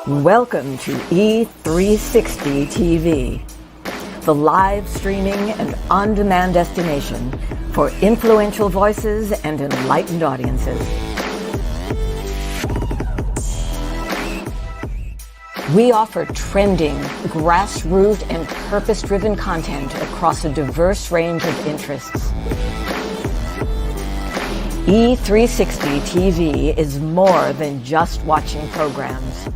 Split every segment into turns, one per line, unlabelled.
Welcome to E360 TV, the live streaming and on-demand destination for influential voices and enlightened audiences. We offer trending, grassroots, and purpose-driven content across a diverse range of interests. E360 TV is more than just watching programs.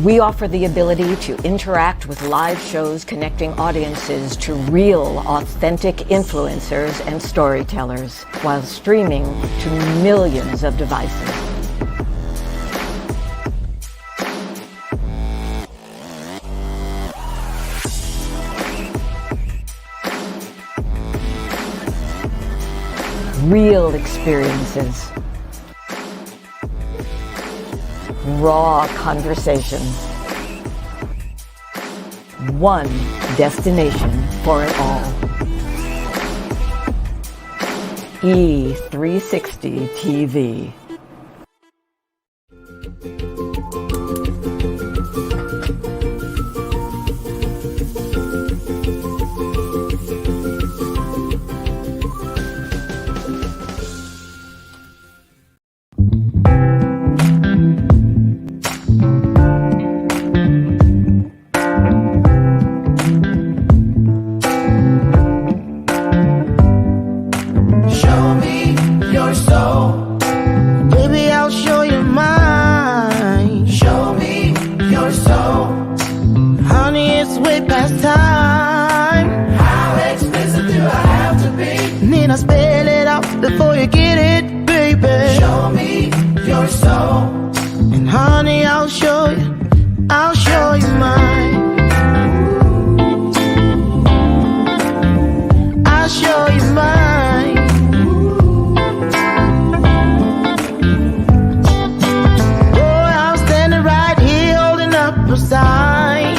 We offer the ability to interact with live shows connecting audiences to real, authentic influencers and storytellers while streaming to millions of devices. Real experiences, raw conversation, one destination for it all. E360 TV.
Before you get it, baby, show me your soul. And honey, I'll show you mine. I'll show you mine. Boy, I'm standing right here holding up a sign,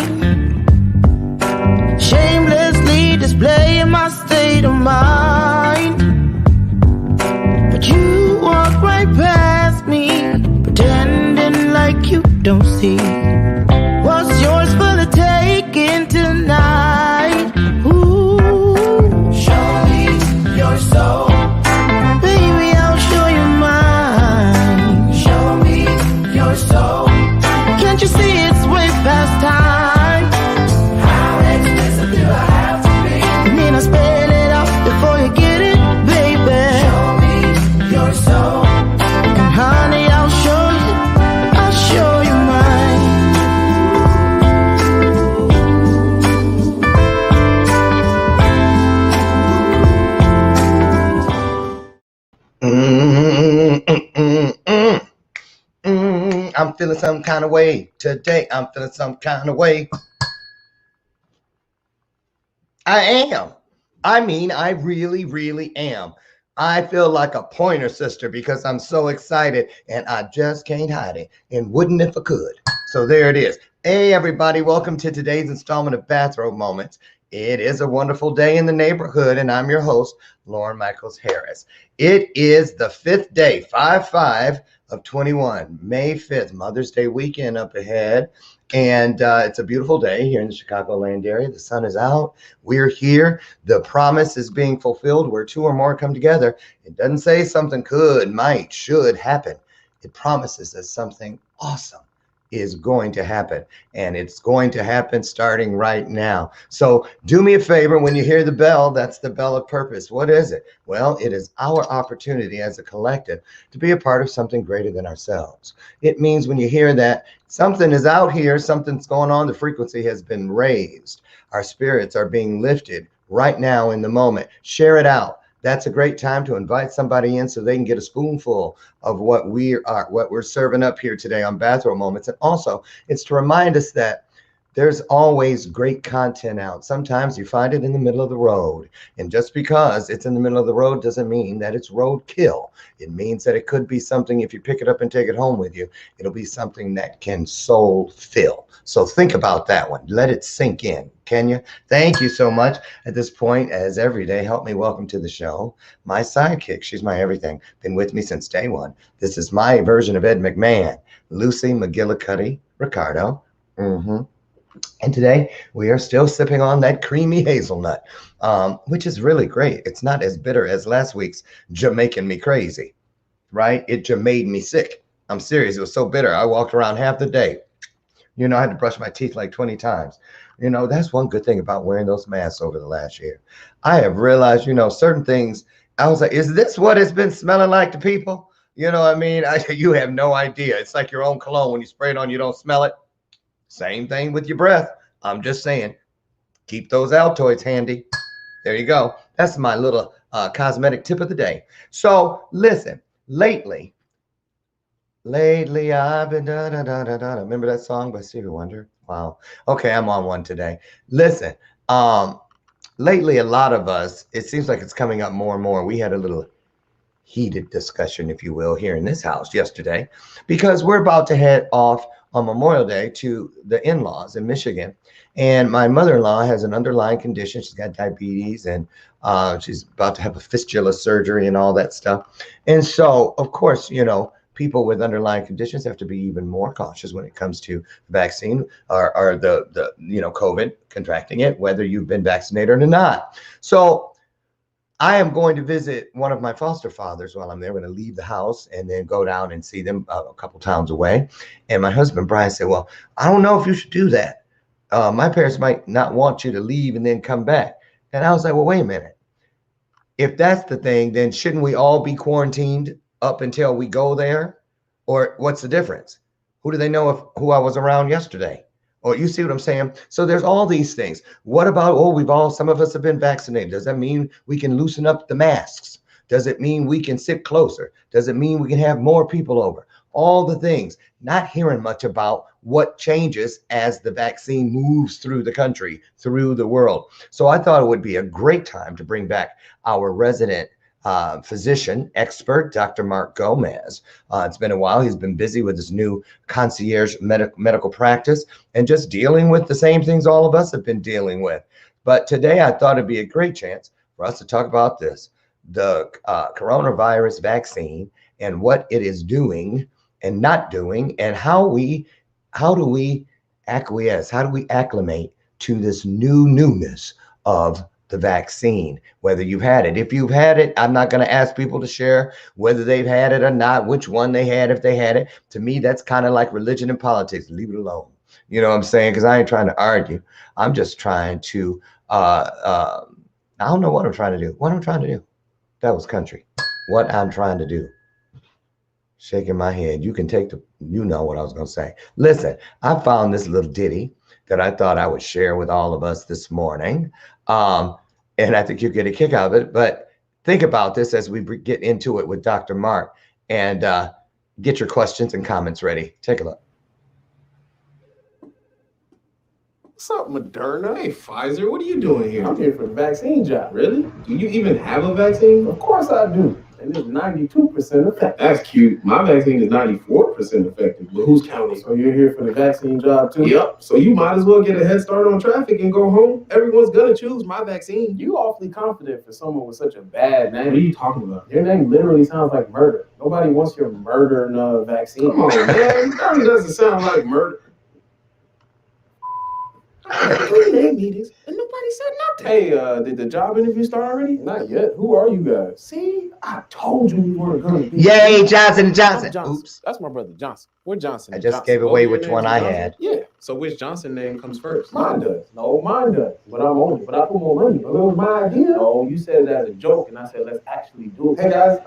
shamelessly displaying my state of mind. You walk right past me, pretending like you don't see what's yours for the taking tonight. Ooh, show me your soul, baby, I'll show you mine. Show me your soul. Can't you see it's way past time? How expensive do I have to be? I mean, I spell it out before you get it, baby. Show me your soul. And honey, I'll show you mine.
I'm feeling some kind of way today. I'm feeling some kind of way. I am. I really, really am. I feel like a pointer sister because I'm so excited and I just can't hide it. And wouldn't if I could. So there it is. Hey, everybody. Welcome to today's installment of Bathrobe Moments. It is a wonderful day in the neighborhood, and I'm your host, Lauren Michaels Harris. It is the 5th day, 5/5 of 21, May 5th, Mother's Day weekend up ahead. And it's a beautiful day here in the Chicagoland area. The sun is out. We're here. The promise is being fulfilled where two or more come together. It doesn't say something could, might, should happen. It promises that something awesome is going to happen, and it's going to happen starting right now. So do me a favor, when you hear the bell, that's the bell of purpose. What is it? Well, it is our opportunity as a collective to be a part of something greater than ourselves. It means when you hear that something is out here, something's going on, the frequency has been raised. Our spirits are being lifted right now in the moment. Share it out. That's a great time to invite somebody in so they can get a spoonful of what we're serving up here today on Bathrobe Moments. And also, it's to remind us that there's always great content out. Sometimes you find it in the middle of the road. And just because it's in the middle of the road doesn't mean that it's roadkill. It means that it could be something, if you pick it up and take it home with you, it'll be something that can soul fill. So think about that one. Let it sink in. Can you? Thank you so much. At this point, as every day, help me welcome to the show my sidekick. She's my everything. Been with me since day one. This is my version of Ed McMahon, Lucy McGillicuddy Ricardo. Mm-hmm. And today we are still sipping on that creamy hazelnut, which is really great. It's not as bitter as last week's Jamaican Me Crazy, right? It just made me sick. I'm serious. It was so bitter. I walked around half the day. I had to brush my teeth like 20 times. That's one good thing about wearing those masks over the last year. I have realized, certain things. I was like, is this what it's been smelling like to people? You know what I mean? You have no idea. It's like your own cologne. When you spray it on, you don't smell it. Same thing with your breath. I'm just saying, keep those Altoids handy. There you go. That's my little cosmetic tip of the day. So listen, lately I've been da da da da da. Remember that song by Stevie Wonder? Wow. Okay, I'm on one today. Listen, lately a lot of us, it seems like it's coming up more and more. We had a little heated discussion, if you will, here in this house yesterday, because we're about to head off on Memorial Day to the in-laws in Michigan. And my mother-in-law has an underlying condition. She's got diabetes, and she's about to have a fistula surgery and all that stuff. And so, of course, people with underlying conditions have to be even more cautious when it comes to vaccine or the COVID, contracting it, whether you've been vaccinated or not. So I am going to visit one of my foster fathers while I'm there. I'm going to leave the house and then go down and see them a couple towns away. And my husband, Brian, said, well, I don't know if you should do that. My parents might not want you to leave and then come back. And I was like, well, wait a minute. If that's the thing, then shouldn't we all be quarantined up until we go there? Or what's the difference? Who do they know who I was around yesterday? Or you see what I'm saying? So there's all these things. What about, some of us have been vaccinated. Does that mean we can loosen up the masks? Does it mean we can sit closer? Does it mean we can have more people over? All the things. Not hearing much about what changes as the vaccine moves through the country, through the world. So I thought it would be a great time to bring back our resident physician expert, Dr. Mark Gomez. It's been a while. He's been busy with his new concierge medical practice and just dealing with the same things all of us have been dealing with. But today I thought it'd be a great chance for us to talk about this, the coronavirus vaccine and what it is doing and not doing, and how do we acquiesce, how do we acclimate to this newness of the vaccine, whether you've had it. If you've had it, I'm not going to ask people to share whether they've had it or not, which one they had, if they had it. To me, that's kind of like religion and politics. Leave it alone. You know what I'm saying? Because I ain't trying to argue. I'm just trying to, I don't know what I'm trying to do. What I'm trying to do. That was country. What I'm trying to do. Shaking my head. You know what I was going to say. Listen, I found this little ditty that I thought I would share with all of us this morning. And I think you'll get a kick out of it. But think about this as we get into it with Dr. Mark, and get your questions and comments ready. Take a look.
What's up, Moderna? Hey, Pfizer, what are you doing here? I'm here for the vaccine job. Really? Do you even have a vaccine? Of course I do. And it's 92% effective. That's cute. My vaccine is 94% effective. But who's counting? So you're here for the vaccine job too? Yep. So you might as well get a head start on traffic and go home. Everyone's gonna choose my vaccine. You awfully confident for someone with such a bad name. What are you talking about? Your name literally sounds like murder. Nobody wants your murder vaccine. Come on, man. That really doesn't sound like murder. I had 3 name meetings and nobody said nothing. Hey, did the job interview start already? Not yet. Who are you guys? See, I told you we weren't gonna be.
Yay, Johnson & Johnson.
Oops. That's my brother Johnson. We're Johnson.
I just gave away which one I had.
Yeah. So which Johnson name comes first? Mine does. No, mine does. But I'm on it. But I put more money. But it was my idea. No, you said it as a joke, and I said let's actually do it. Hey guys,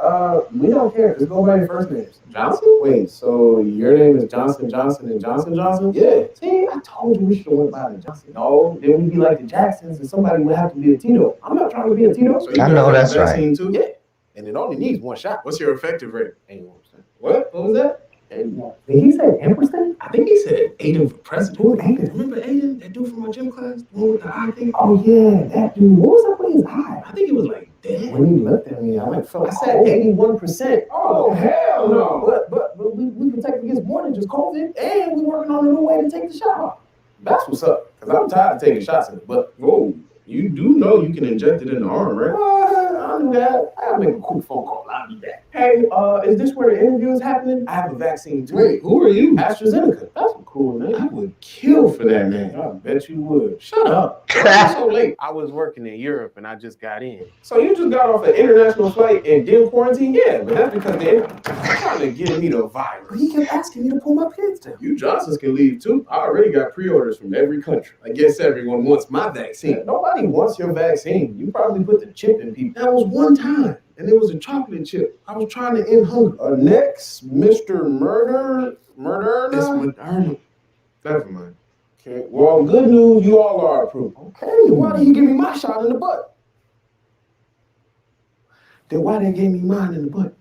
we don't care. Just go by your first names. Johnson? Wait, so your name is Johnson and Johnson? Yeah. See, I told you we should have went by the Johnson. No, then we'd be like the Jacksons, and somebody would have to be a Tito. I'm not trying to be a Tito. So
I know that's right.
Too? Yeah. And it only needs 1 shot. What's your effective rate? 81%. What? What was that? 81. Did he say 10%? I think he said Aiden for president. Who's Aiden? Remember Aiden? That dude from my gym class? The one with the eye thing? Oh, yeah. That dude. What was up with his eye? I think it was like dead. When he looked at me, I said 81%. Oh, hell no. But we protect against more than just COVID. And we're working on a new way to take the shot. That's what's up. Because I'm tired of taking shots in the butt. Whoa. You do know you can inject it in the arm, right? I knew that. I gotta make a quick phone call. I'll be back. Hey, is this where the interview is happening? I have a vaccine too. Wait, who are you? AstraZeneca. That's what cool name. I would kill for that name. I bet you would. Shut up. Why you so late? I was working in Europe and I just got in. So you just got off an international flight and didn't quarantine? Yeah, but that's because they're trying to give me the virus. But he kept asking me to pull my pants down. You Johnsons can leave too. I already got pre-orders from every country. I guess everyone wants my vaccine. Nobody wants your vaccine. You probably put the chip in people. That was one time. And it was a chocolate chip. I was trying to end hunger. Next, Mr. Murder. It's Moderna. Never mind. Okay. Well, good news, you all are approved. Okay. Why did he give me my shot in the butt? Then why didn't he give me mine in the butt?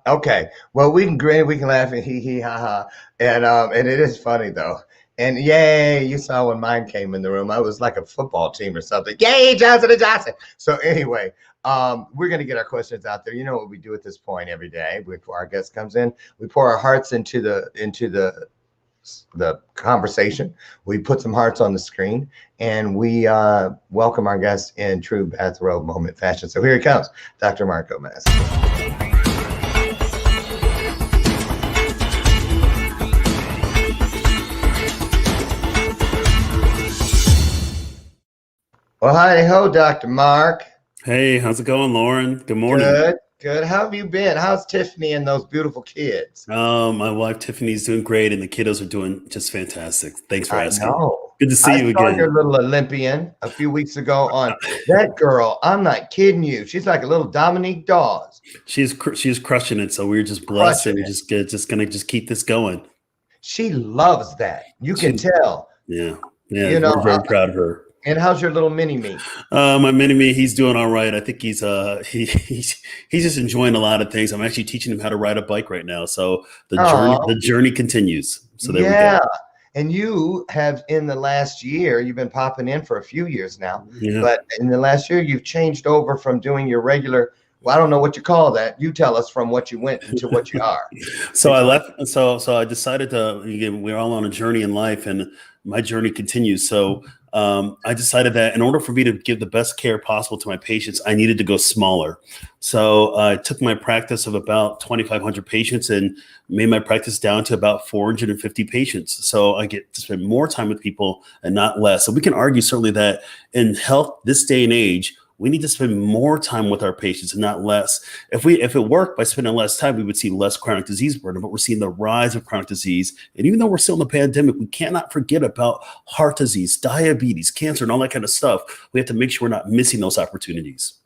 Okay. Well, we can grin, we can laugh, and hee ha ha, and it is funny though. And yay, you saw when mine came in the room. I was like a football team or something. Yay, Johnson and Johnson. So anyway, we're gonna get our questions out there. You know what we do at this point every day before our guest comes in. We pour our hearts into the conversation. We put some hearts on the screen, and we welcome our guest in true bathrobe moment fashion. So here he comes, Dr. Mark Gomez. Well, hi ho, Dr. Mark.
Hey, how's it going, Lauren? Good morning.
Good. How have you been? How's Tiffany and those beautiful kids?
My wife Tiffany's doing great, and the kiddos are doing just fantastic. Thanks for asking.
Know.
Good to see you again.
I saw your little Olympian a few weeks ago on that girl. I'm not kidding you. She's like a little Dominique Dawes.
She's crushing it. So we're just blessed, and just gonna keep this going.
She loves that. You can tell.
Yeah. You know, we're very proud of her.
And how's your little mini-me?
My mini-me, he's doing all right. I think he's just enjoying a lot of things. I'm actually teaching him how to ride a bike right now. So the journey continues. So there we go.
And you have, in the last year, you've been popping in for a few years now.
Yeah.
But in the last year, you've changed over from doing your regular, well, I don't know what you call that. You tell us from what you went into what you are.
So I left. So I decided to, again, we're all on a journey in life, and my journey continues. So I decided that in order for me to give the best care possible to my patients, I needed to go smaller. So I took my practice of about 2,500 patients and made my practice down to about 450 patients. So I get to spend more time with people and not less. So we can argue certainly that in health, this day and age, we need to spend more time with our patients and not less. If it worked by spending less time, we would see less chronic disease burden, but we're seeing the rise of chronic disease. And even though we're still in the pandemic, we cannot forget about heart disease, diabetes, cancer, and all that kind of stuff. We have to make sure we're not missing those opportunities.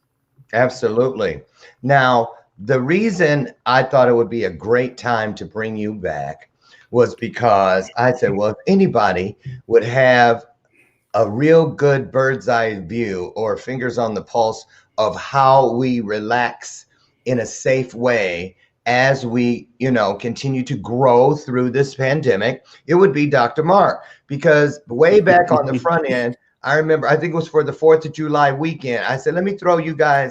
Absolutely. Now, the reason I thought it would be a great time to bring you back was because I said, well, if anybody would have a real good bird's eye view or fingers on the pulse of how we relax in a safe way as we, continue to grow through this pandemic, it would be Dr. Mark. Because way back on the front end, I remember, I think it was for the 4th of July weekend, I said, let me throw you guys,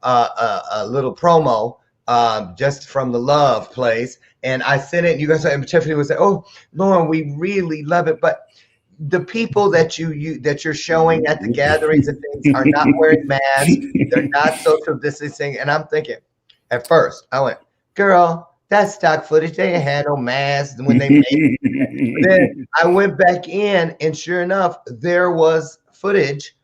a little promo just from the love place. And I sent it, and you guys, and Tiffany would say, oh, Lauren, we really love it. But the people that you're showing at the gatherings and things are not wearing masks. They're not social distancing. And I'm thinking, at first, I went, girl, that's stock footage. They ain't had no masks when they made it. Then I went back in, and sure enough, there was footage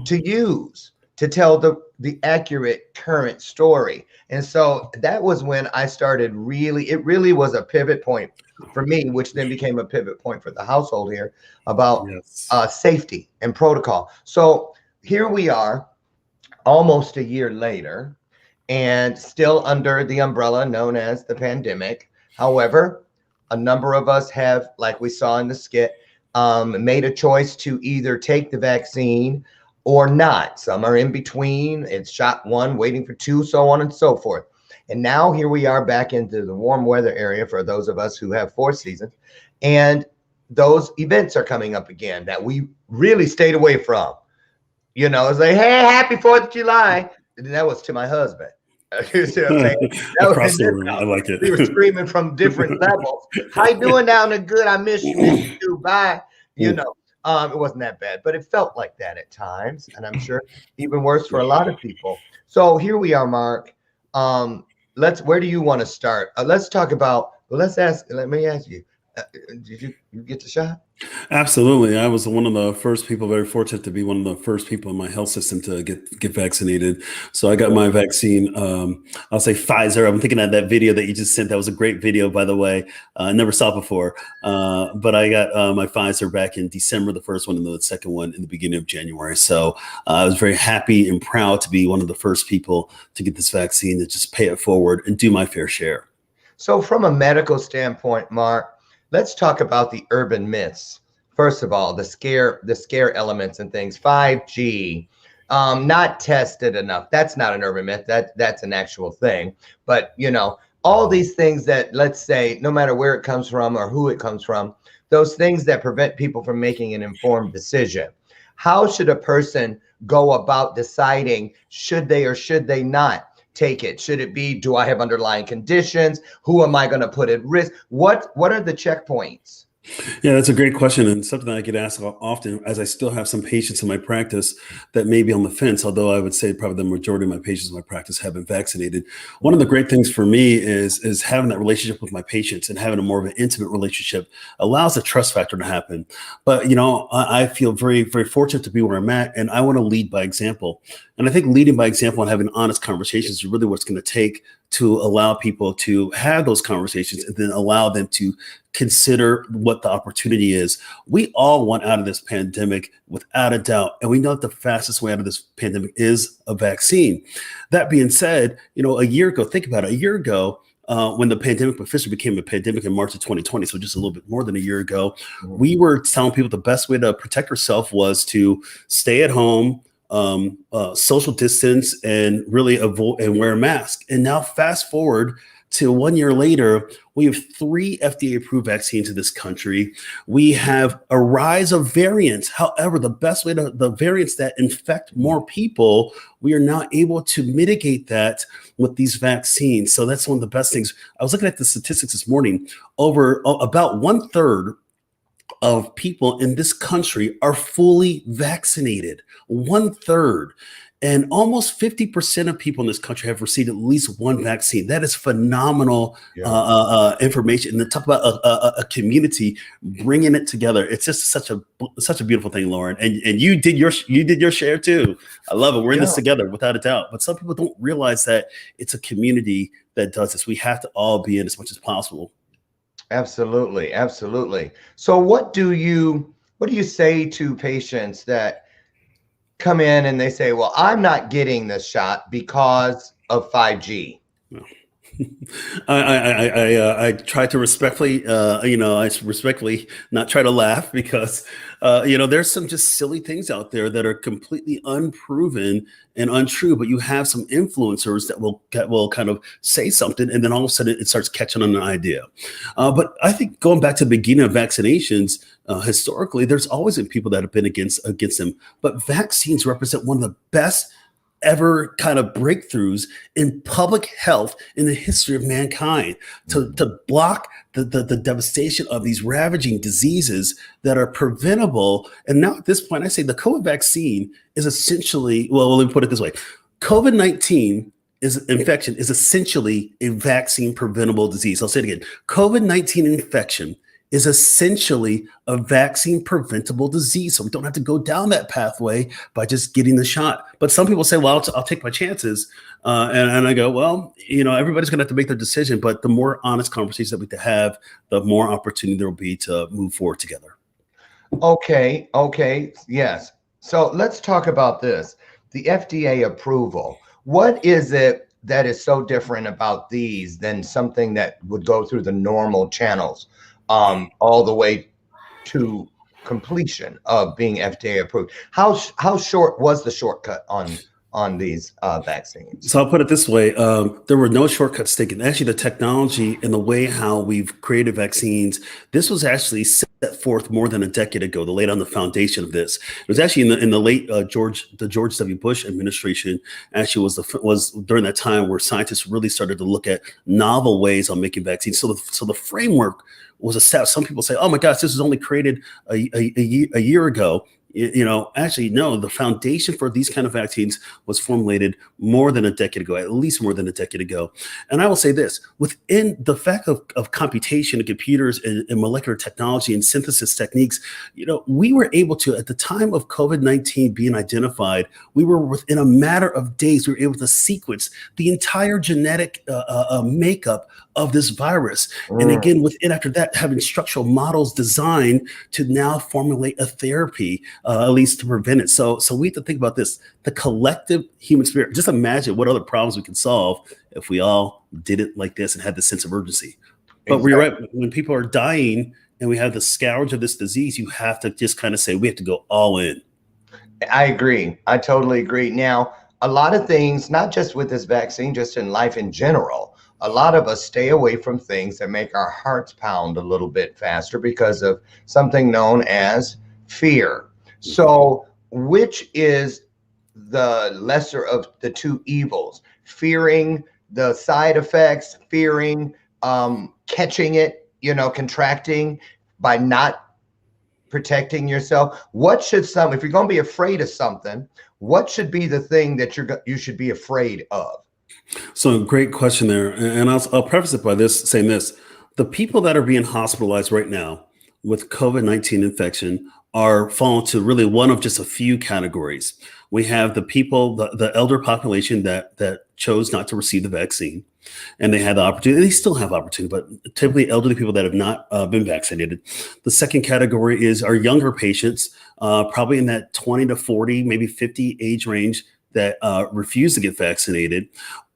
to use to tell the accurate current story. And so that was when I started it really was a pivot point for me, which then became a pivot point for the household here about safety and protocol. So here we are almost a year later and still under the umbrella known as the pandemic. However, a number of us have, like we saw in the skit, made a choice to either take the vaccine or not. Some are in between. It's shot 1, waiting for 2, so on and so forth. And now here we are back into the warm weather area for those of us who have 4 seasons. And those events are coming up again that we really stayed away from. It's like, hey, happy 4th of July. And that was to my husband. You see what I'm saying?
Across the room. I like it.
We were screaming from different levels. How you doing down there? Good. I miss you. Too. Bye. It wasn't that bad, but it felt like that at times. And I'm sure even worse for a lot of people. So here we are, Mark. Where do you want to start? Let's talk about Well, let me ask you, did you get the shot?
Absolutely. I was one of the first people, very fortunate to be one of the first people in my health system to get vaccinated. So I got my vaccine. I'll say Pfizer. I'm thinking of that video that you just sent. That was a great video, by the way. I never saw it before. But I got my Pfizer back in December, the first one, and the second one in the beginning of January. So I was very happy and proud to be one of the first people to get this vaccine, to just pay it forward and do my fair share.
So from a medical standpoint, Mark, let's talk about the urban myths. First of all, the scare elements and things. 5G, not tested enough. That's not an urban myth. That's an actual thing. But all these things that, let's say, no matter where it comes from or who it comes from, those things that prevent people from making an informed decision. How should a person go about deciding should they or should they not take it? Should it be, do I have underlying conditions? Who am I going to put at risk? What are the checkpoints?
Yeah, that's a great question, and something that I get asked often, as I still have some patients in my practice that may be on the fence, although I would say probably the majority of my patients in my practice have been vaccinated. One of the great things for me is having that relationship with my patients, and having a more of an intimate relationship allows the trust factor to happen. But, I feel very, very fortunate to be where I'm at, and I want to lead by example. And I think leading by example and having honest conversations is really what's going to take to allow people to have those conversations, and then allow them to consider what the opportunity is. We all want out of this pandemic without a doubt. And we know that the fastest way out of this pandemic is a vaccine. That being said, a year ago, think about it, a year ago, when the pandemic officially became a pandemic in March of 2020, so just a little bit more than a year ago, we were telling people the best way to protect yourself was to stay at home, social distance, and really avoid and wear a mask. And now fast forward to 1 year later, we have 3 FDA approved vaccines in this country. We have a rise of variants. However, the best way to the variants that infect more people, we are now able to mitigate that with these vaccines. So that's one of the best things. I was looking at the statistics this morning. About 1/3 of people in this country are fully vaccinated. 1/3. And almost 50% of people in this country have received at least one vaccine. That is phenomenal information. And to talk about a community bringing it together, it's just such a beautiful thing, Lauren. And you did your share too. I love it. We're in this together, without a doubt. But some people don't realize that it's a community that does this. We have to all be in as much as possible.
Absolutely, absolutely. So what do you say to patients that come in and they say, well, I'm not getting this shot because of 5G?
I try to respectfully, not try to laugh, because, there's some just silly things out there that are completely unproven and untrue, but you have some influencers that will kind of say something, and then all of a sudden it starts catching on an idea. But I think going back to the beginning of vaccinations, historically, there's always been people that have been against them, but vaccines represent one of the best ever kind of breakthroughs in public health in the history of mankind, to block the devastation of these ravaging diseases that are preventable. And now at this point, I say the COVID vaccine is essentially, well, let me put it this way. COVID-19 infection is essentially a vaccine preventable disease. I'll say it again. COVID-19 infection is essentially a vaccine preventable disease. So we don't have to go down that pathway by just getting the shot. But some people say, well, I'll take my chances. And I go, well, everybody's going to have to make their decision. But the more honest conversations that we have, the more opportunity there will be to move forward together.
Okay. Yes. So let's talk about this. The FDA approval. What is it that is so different about these than something that would go through the normal channels? All the way to completion of being FDA approved. How short was the shortcut on these vaccines?
So I'll put it this way. There were no shortcuts taken. Actually, the technology and the way how we've created vaccines, this was actually set forth more than a decade ago, to lay down the foundation of this. It was actually in the late George W. Bush administration, actually was during that time where scientists really started to look at novel ways on making vaccines. So the framework was established. Some people say, oh my gosh, this was only created a year ago. Actually, no, the foundation for these kind of vaccines was formulated more than a decade ago, at least more than a decade ago. And I will say this, within the fact of computation and computers and molecular technology and synthesis techniques, we were able to, at the time of COVID-19 being identified, we were within a matter of days, we were able to sequence the entire genetic makeup of this virus. And again, after that, having structural models designed to now formulate a therapy, at least to prevent it. So we have to think about this, the collective human spirit. Just imagine what other problems we could solve if we all did it like this and had this sense of urgency. But We're right. When people are dying and we have the scourge of this disease, you have to just kind of say, we have to go all in.
I agree. I totally agree. Now, a lot of things, not just with this vaccine, just in life in general, a lot of us stay away from things that make our hearts pound a little bit faster because of something known as fear. So which is the lesser of the two evils? Fearing the side effects, fearing catching it, contracting by not protecting yourself. What should if you're going to be afraid of something, what should be the thing that you should be afraid of?
So great question there. And I'll preface it by saying this. The people that are being hospitalized right now with COVID-19 infection are falling to really one of just a few categories. We have the people, the elder population that chose not to receive the vaccine, and they had the opportunity. They still have opportunity, but typically elderly people that have not been vaccinated. The second category is our younger patients, probably in that 20 to 40, maybe 50 age range that refuse to get vaccinated.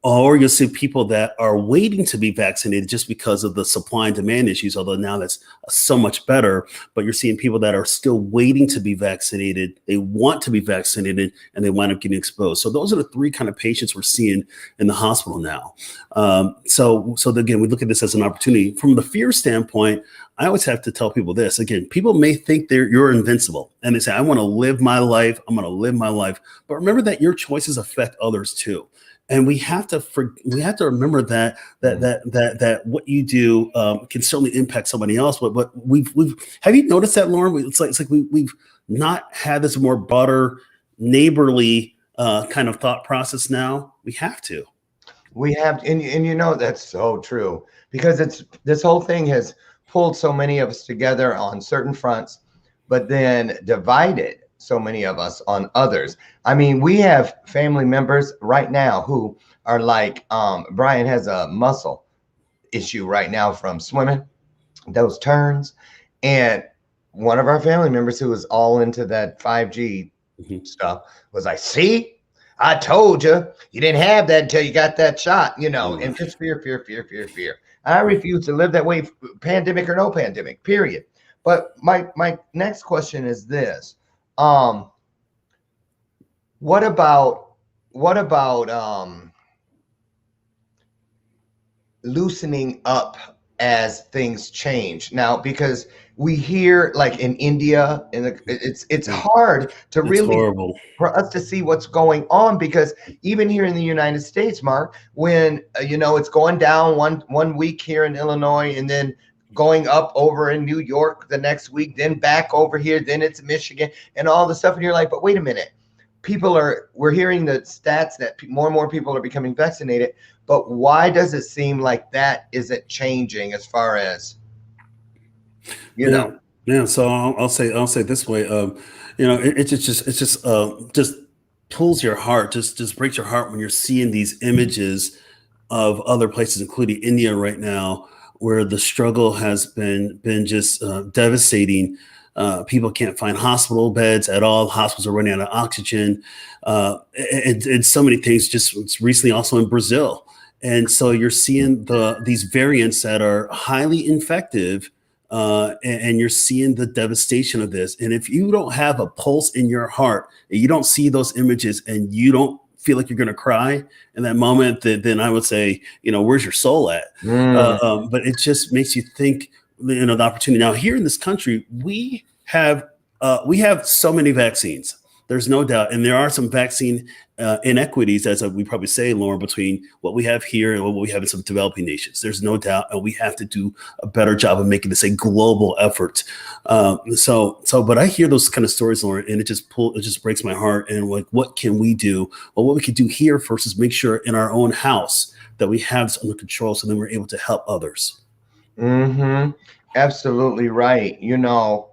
Or you'll see people that are waiting to be vaccinated just because of the supply and demand issues, although now that's so much better. But you're seeing people that are still waiting to be vaccinated. They want to be vaccinated and they wind up getting exposed. So those are the three kind of patients we're seeing in the hospital now. So again, we look at this as an opportunity. From the fear standpoint, I always have to tell people this. Again, people may think you're invincible and they say, I want to live my life. I'm going to live my life. But remember that your choices affect others too. And we have to remember that what you do can certainly impact somebody else. But we've have you noticed that, Lauren? It's like we've not had this more broader neighborly kind of thought process now. We have to.
We have, and that's so true, because this whole thing has pulled so many of us together on certain fronts, but then divided so many of us on others. I mean, we have family members right now who are like, Brian has a muscle issue right now from swimming those turns. And one of our family members who was all into that 5G stuff was like, see, I told you, you didn't have that until you got that shot, and just fear. I refuse to live that way, pandemic or no pandemic, period. But my next question is this. What about loosening up as things change now? Because we hear, like in India, it's hard to for us to see what's going on, because even here in the United States, Mark, when it's going down one week here in Illinois and then going up over in New York the next week, then back over here, then it's Michigan and all the stuff. And you're like, but wait a minute, we're hearing the stats that more and more people are becoming vaccinated, but why does it seem like that isn't changing as far as,
Yeah. So I'll say this way, it just pulls your heart, just breaks your heart when you're seeing these images of other places, including India right now, where the struggle has been just devastating. People can't find hospital beds at all. Hospitals are running out of oxygen, and so many things. Just recently, also in Brazil, and so you're seeing these variants that are highly infective, and you're seeing the devastation of this. And if you don't have a pulse in your heart, and you don't see those images, and you don't feel like you're going to cry in that moment, then I would say, where's your soul at? But it just makes you think, the opportunity. Now, here in this country, we have so many vaccines. There's no doubt. And there are some vaccine inequities, as we probably say, Lauren, between what we have here and what we have in some developing nations. There's no doubt. And we have to do a better job of making this a global effort. But I hear those kind of stories, Lauren, and it just breaks my heart. And like, what can we do? Well, what we can do here versus make sure in our own house that we have this under control, so then we're able to help others.
Mm-hmm. Absolutely right. You know,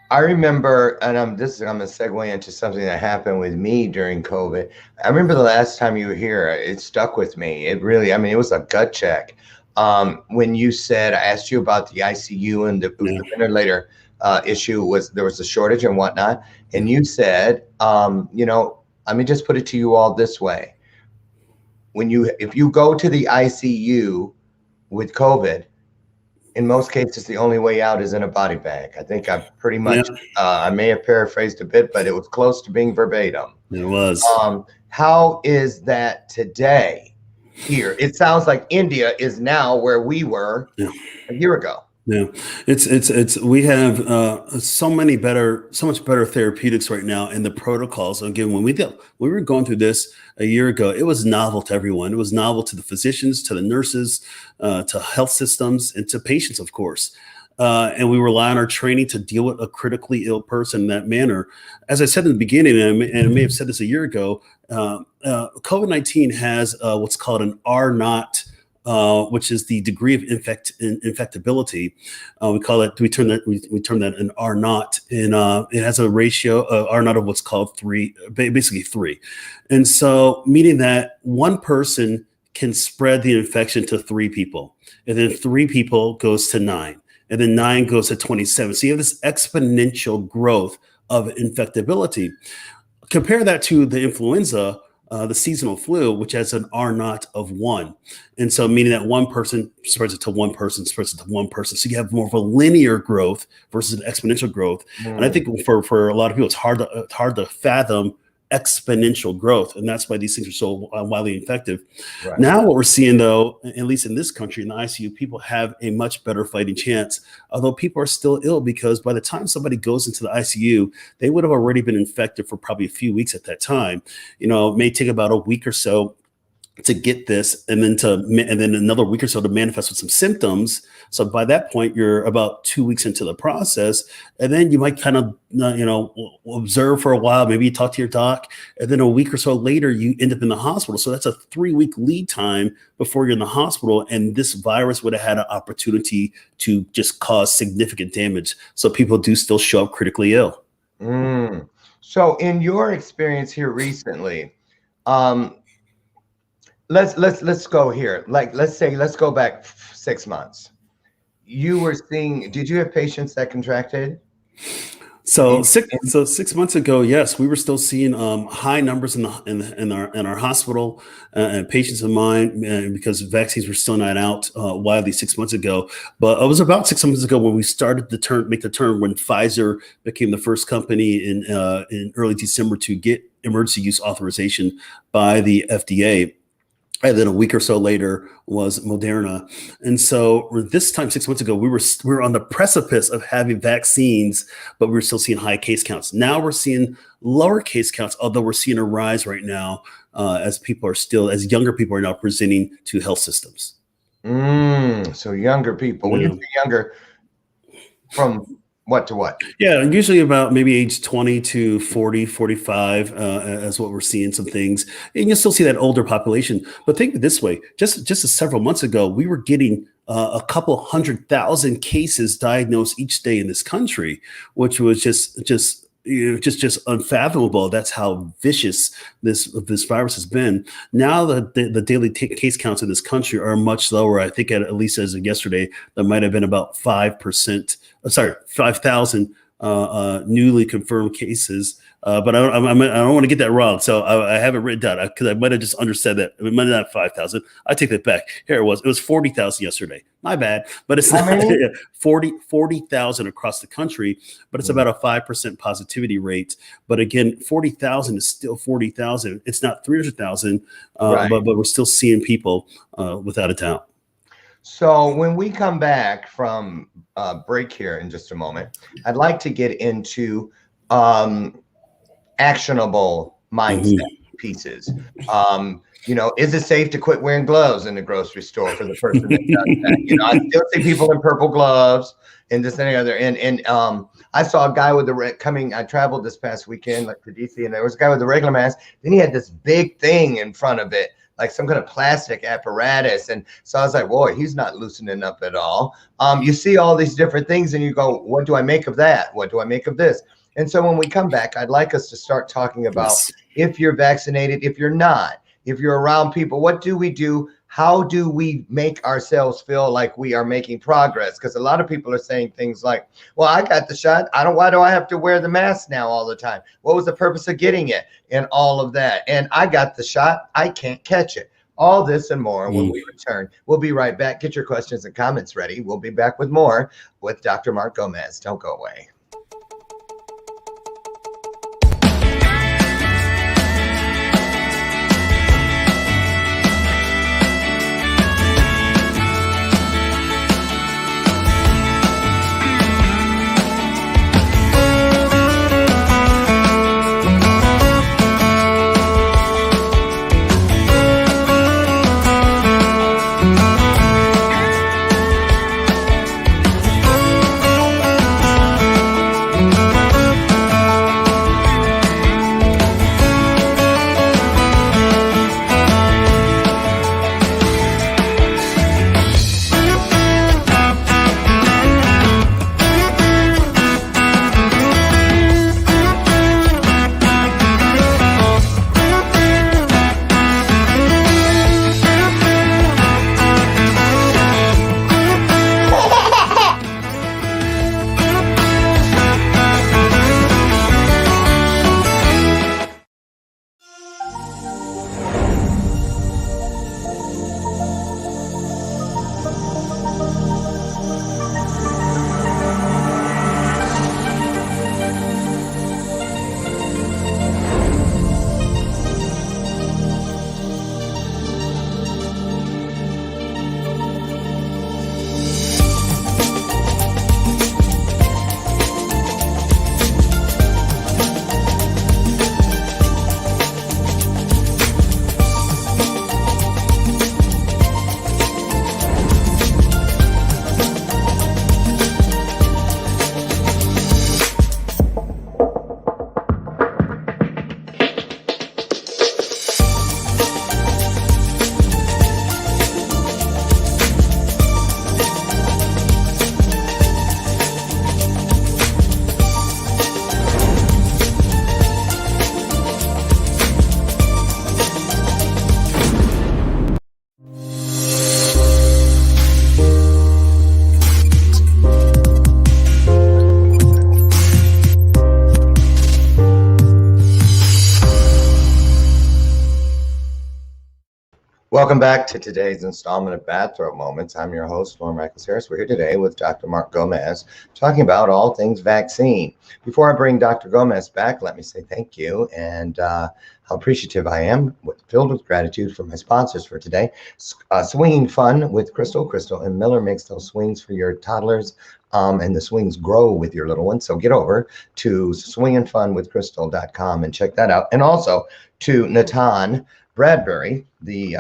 I remember, and I'm going to segue into something that happened with me during COVID. I remember the last time you were here, it stuck with me. It really, I mean, it was a gut check. When you said, I asked you about the ICU and the ventilator issue, there was a shortage and whatnot. And you said, you know, let me just put it to you all this way. If you go to the ICU with COVID, in most cases, the only way out is in a body bag. I think I pretty much, I may have paraphrased a bit, but it was close to being verbatim.
It was.
How is that today here? It sounds like India is now where we were a year ago.
Yeah, we have so much better therapeutics right now, and the protocols. Again, when we were going through this a year ago, it was novel to everyone. It was novel to the physicians, to the nurses, to health systems, and to patients, of course. And we rely on our training to deal with a critically ill person in that manner. As I said in the beginning, and I may have said this a year ago, COVID-19 has what's called an R naught. Which is the degree of infectability. We term that an R naught, and it has a ratio R naught of what's called basically 3. And so meaning that one person can spread the infection to 3 people, and then 3 people goes to 9, and then 9 goes to 27. So you have this exponential growth of infectability. Compare that to the influenza, the seasonal flu, which has an R naught of 1. And so meaning that one person spreads it to one person, spreads it to one person. So you have more of a linear growth versus an exponential growth. And I think for a lot of people, it's hard to fathom exponential growth. And that's why these things are so widely effective. Right. Now what we're seeing, though, at least in this country, in the ICU, people have a much better fighting chance, although people are still ill, because by the time somebody goes into the ICU, they would have already been infected for probably a few weeks at that time. You know, it may take about a week or so to get this, and then another week or so to manifest with some symptoms. So by that point, you're about 2 weeks into the process, and then you might kind of, observe for a while. Maybe you talk to your doc, and then a week or so later, you end up in the hospital. So that's a 3-week lead time before you're in the hospital, and this virus would have had an opportunity to just cause significant damage. So people do still show up critically ill.
So in your experience here recently, let's go here. Like, let's go back 6 months. Did you have patients that contracted?
So 6 months ago, yes, we were still seeing high numbers in our hospital and patients of mine, because vaccines were still not out widely 6 months ago. But it was about 6 months ago when we started to make the turn, when Pfizer became the first company in early December to get emergency use authorization by the FDA. And then a week or so later was Moderna. And so this time, 6 months ago, we were on the precipice of having vaccines, but we were still seeing high case counts. Now we're seeing lower case counts, although we're seeing a rise right now as younger people are now presenting to health systems.
So younger people. When you say younger, from what to what?
Yeah, usually about maybe age 20 to 40, 45 as what we're seeing some things. And you'll still see that older population. But think of it this way, just several months ago, we were getting a couple 100,000 cases diagnosed each day in this country, which was just unfathomable. That's how vicious this virus has been. Now the daily case counts in this country are much lower. I think at least as of yesterday, there might have been about 5,000 newly confirmed cases. But I don't want to get that wrong. So I have it written down because I might have just undersaid that. It might not 5,000. I take that back. Here it was. It was 40,000 yesterday. My bad. But it's not 40,000 across the country, but it's about a 5% positivity rate. But again, 40,000 is still 40,000. It's not 300,000, right. but we're still seeing people without a doubt.
So when we come back from break here in just a moment, I'd like to get into actionable mindset pieces. Is it safe to quit wearing gloves in the grocery store for the person that does that? I still see people in purple gloves and this and the other. And I saw a guy with I traveled this past weekend to DC, and there was a guy with a regular mask. Then he had this big thing in front of it, like some kind of plastic apparatus. And so I was like, boy, he's not loosening up at all. You see all these different things and you go, what do I make of that? What do I make of this? And so when we come back, I'd like us to start talking about if you're vaccinated, if you're not, if you're around people, what do we do? How do we make ourselves feel like we are making progress? Because a lot of people are saying things like, well, I got the shot. Why do I have to wear the mask now all the time? What was the purpose of getting it? And all of that. And I got the shot. I can't catch it. All this and more when we return. We'll be right back. Get your questions and comments ready. We'll be back with more with Dr. Mark Gomez. Don't go away. Welcome back to today's installment of Bathrobe Moments. I'm your host, Lauren Michaels Harris. We're here today with Dr. Mark Gomez, talking about all things vaccine. Before I bring Dr. Gomez back, let me say thank you and how appreciative I am, filled with gratitude for my sponsors for today. Swinging Fun with Crystal. Crystal and Miller makes those swings for your toddlers, and the swings grow with your little ones. So get over to swingingfunwithcrystal.com and check that out. And also to Natan Bradbury, the